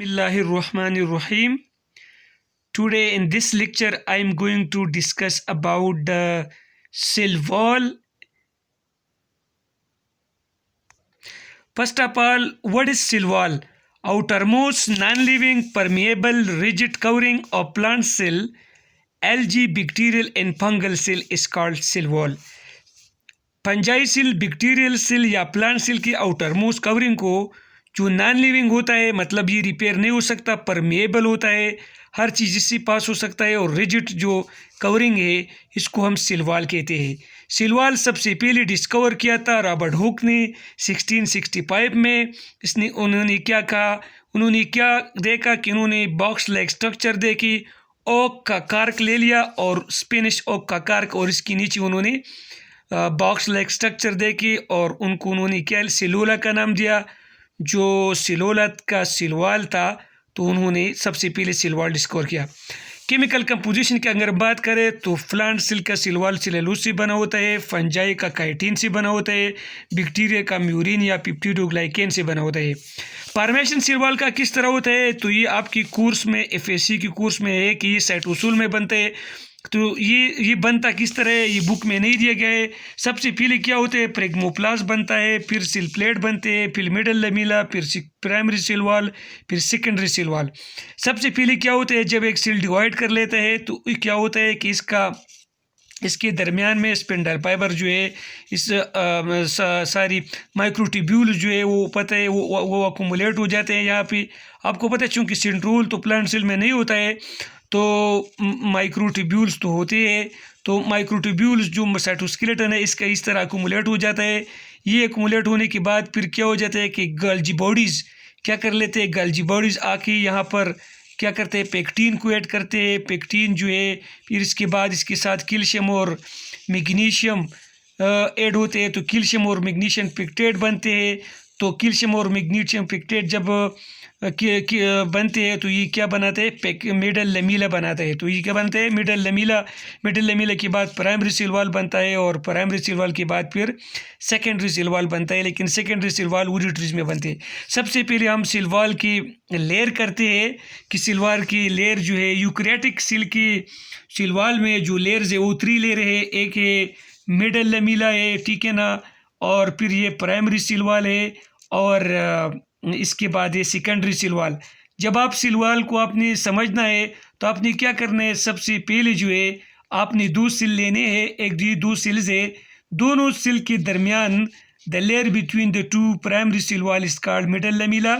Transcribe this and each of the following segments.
Bismillahirrahmanirrahim. Today in this lecture I am going to discuss about the cell wall. First of all, what is cell wall? Outermost non-living permeable rigid covering of plant cell, algae, bacterial and fungal cell is called cell wall. Fungi cell, bacterial cell या plant cell की outermost covering को जो non living होता है, मतलब ये repair नहीं हो सकता, परमेएबल होता है, हर चीज़ इससे पास हो सकता है, और रिजिड जो कवरिंग है इसको हम सेल वॉल कहते हैं। सेल वॉल सबसे पहले डिस्कवर किया था रॉबर्ट हुक ने 1665 में। उन्होंने क्या कहा, उन्होंने क्या देखा कि उन्होंने बॉक्स लाइक स्ट्रक्चर देखी, ओक का कार्क ले लिया और स्पेनिश ओक का कार्क, और इसके नीचे उन्होंने बॉक्स लाइक स्ट्रक्चर देखी और उनको उन्होंने क्या सिलोला का नाम दिया। जो सिलोला का सिलवाल था तो उन्होंने सबसे पहले सिलवाल डिस्कवर किया। केमिकल कंपोजिशन की अगर बात करें तो प्लांट सेल का सिलवाल सेलुलोज से बना होता है, फंजाई का काइटिन से बना होता है, बैक्टीरिया का म्यूरिन या पेप्टिडोग्लाइकेन से बना होता है। फॉर्मेशन सिलवाल का किस तरह होता है तो ये आपकी कोर्स में एफएससी की कोर्स में है कि ये साइटोसोल में बनते हैं। तो ये बनता किस तरह है, ये बुक में नहीं दिया गया है। सबसे पहले क्या होता है, प्रेग्मोप्लास्ट बनता है, फिर सेल प्लेट बनते हैं, फिर मिडल लेमिला, फिर प्राइमरी सेल वॉल, फिर सेकेंडरी सेल वॉल। सबसे पहले क्या होता है, जब एक सेल डिवाइड कर लेता है तो क्या होता है कि इसके दरमियान में स्पिंडल फाइबर जो है, इस सारी माइक्रोट्यूब्यूल जो है वो पता है वो अकुमुलेट हो जाते हैं यहाँ पे। आपको पता है चूँकि सेंट्रोल तो प्लांट सेल में नहीं होता है तो माइक्रोट्यूब्यूल्स तो होते हैं, तो माइक्रोट्यूब्यूल्स जो साइटोस्केलेटन है इसका इस तरह अकुमुलेट हो जाता है। ये अकुमुलेट होने के बाद फिर क्या हो जाता है कि गल्जी बॉडीज़ क्या कर लेते हैं, गल्जी बॉडीज़ आके यहाँ पर क्या करते हैं, पेक्टिन को ऐड करते हैं। पेक्टिन जो है फिर इसके बाद इसके साथ कैल्शियम और मैग्नीशियम ऐड होते हैं, तो कैल्शियम और मैग्नीशियम पेक्टेट बनते हैं। तो कैल्शियम और मैग्नीशियम पेक्टेट जब बनते हैं तो ये क्या बनाते हैं, मिडल लेमिला बनाते हैं। तो ये क्या बनते हैं, मिडल लेमिला के बाद प्राइमरी सेल वॉल बनता है, और प्राइमरी सेल वॉल के बाद फिर सेकेंडरी सेल वॉल बनता है। लेकिन सेकेंडरी सेल वॉल यूरिट्रीज में बनते हैं। सबसे पहले हम सेल वॉल की लेयर करते हैं कि सेल वॉल की लेयर जो है यूकैरियोटिक सेल की सेल वॉल में जो लेयर्स है वो 3 लेयर है। एक है मिडल लेमिला है, ठीक है ना, और फिर ये प्राइमरी सेल वॉल है, और इसके बाद ये सेकेंडरी सेल वॉल। जब आप सेल वॉल को आपने समझना है तो आपने क्या करना है, सबसे पहले जो है आपने 2 सेल लेने हैं। एक 2 सेल्स है, दोनों सेल के दरमियान the layer between the 2 primary cell wall is called middle lamella.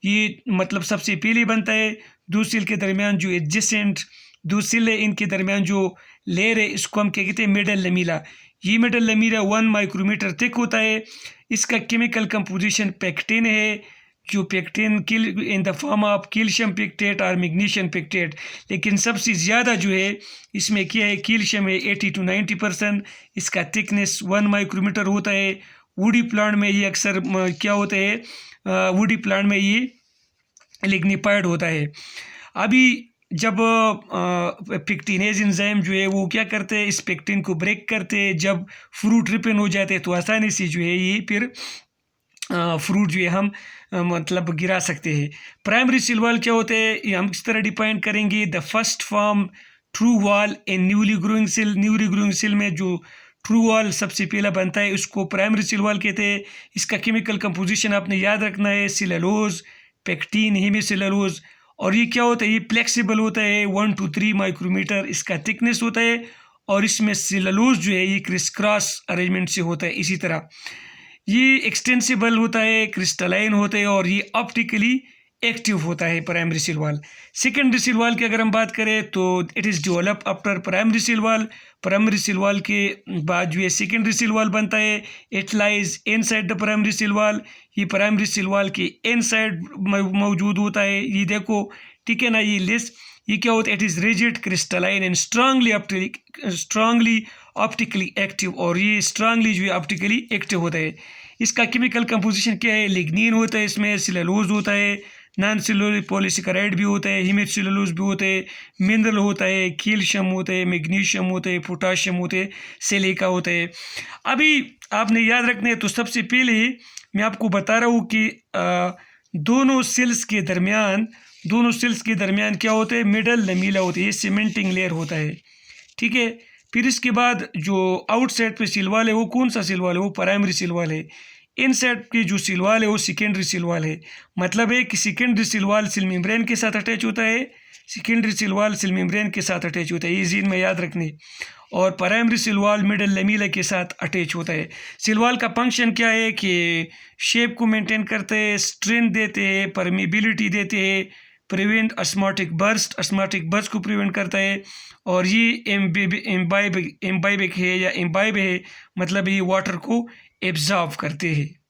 ये मतलब सबसे पहले बनता है। 2 सेल के दरमियान जो एडजेसेंट 2 सेल है इनके दरमियान जो लेयर है इसको हम क्या कहते हैं, मिडल लेमिला। ये मिडल लेमिला 1 माइक्रोमीटर थिक होता है। इसका केमिकल कंपोजिशन पेक्टिन है, जो pectin in the form of calcium pectate और मैग्नीशियम पेक्टेट। लेकिन सबसे ज़्यादा जो है इसमें क्या है, कैल्शियम है 80 to 90%। इसका थिकनेस 1 माइक्रोमीटर होता है। वुडी प्लांट में ये अक्सर क्या होता है, वुडी प्लांट में ये लिग्निफाइड होता है। अभी जब पेक्टिनेज एंजाइम जो है वो क्या करते हैं, इस पेक्टिन को ब्रेक करते हैं। जब फ्रूट रिपन हो जाते हैं तो आसानी से जो है ये फिर फ्रूट जो है हम मतलब गिरा सकते हैं। प्राइमरी सेल वॉल क्या होते हैं, ये हम किस तरह डिफाइन करेंगे, the first form true wall in newly growing cell. Newly growing cell में जो ट्रू वॉल सबसे पहला बनता है उसको प्राइमरी सेल वॉल कहते हैं। इसका केमिकल कंपोजिशन आपने याद रखना है, सेलुलोज, पेक्टिन, हेमिसेलुलोज। और ये क्या होता है, ये फ्लेक्सिबल होता है, 1 to 3 माइक्रोमीटर इसका थिकनेस होता है, और इसमें सेलुलोज जो है ये क्रिस क्रॉस अरेंजमेंट से होता है। इसी तरह ये एक्सटेंसिबल होता है, क्रिस्टलाइन होता है, और ये ऑप्टिकली एक्टिव होता है primary cell wall. Secondary cell wall की अगर हम बात करें तो it is develop after primary cell wall. Primary cell wall के बाद जो है सेकेंडरी सेल वॉल बनता है। It lies inside the primary cell wall. ये प्राइमरी सेल वॉल के इनसाइड मौजूद होता है। ये देखो, ठीक है ना, ये लिस्ट ये क्या होता है, it is rigid, crystalline and strongly optically active. और ये स्ट्रांगली जो है ऑप्टिकली एक्टिव होता है। इसका केमिकल कंपोजिशन क्या है, लिग्निन होता है, इसमें सेलुलोज होता है, नॉन सेलुलोज पॉलीसेकेराइड भी होता है, हेमिसेलुलोज भी होते हैं, मिनरल होता है, कैल्शियम होता है, मैग्नीशियम होता है, पोटाशियम होते हैं, सिलिका होता है। अभी आपने याद रखना है, तो सबसे पहले मैं आपको बता रहा हूँ कि दोनों सेल्स के दरमियान क्या होता है, मिडल लमीला होती है, ये सीमेंटिंग लेयर होता है, ठीक है। फिर इसके बाद जो आउटसाइड पे सिल वाल है वो कौन सा सिल वाल है, वो प्राइमरी सिल वाल है। इनसाइड की जो सिल वाल है वो सेकेंडरी सिल वाल है। मतलब है कि सेकेंडरी सिल वाल सेल मेम्ब्रेन के साथ अटैच होता है, सेकेंडरी सिल वाल सेल मेम्ब्रेन के साथ अटैच होता है, ये जीन में याद रखने। और प्राइमरी सिल वाल मिडल लमीला के साथ अटैच होता है। सिल वाल का फंक्शन क्या है कि शेप को मेंटेन करते हैं, स्ट्रेंथ देते हैं, परमिबिलिटी देते हैं, प्रिवेंट अस्माटिक बर्स्ट को प्रिवेंट करता है। और ये एम्बाइबिक है या एम्बाइब है, मतलब ये वाटर को एब्जॉर्ब करते हैं।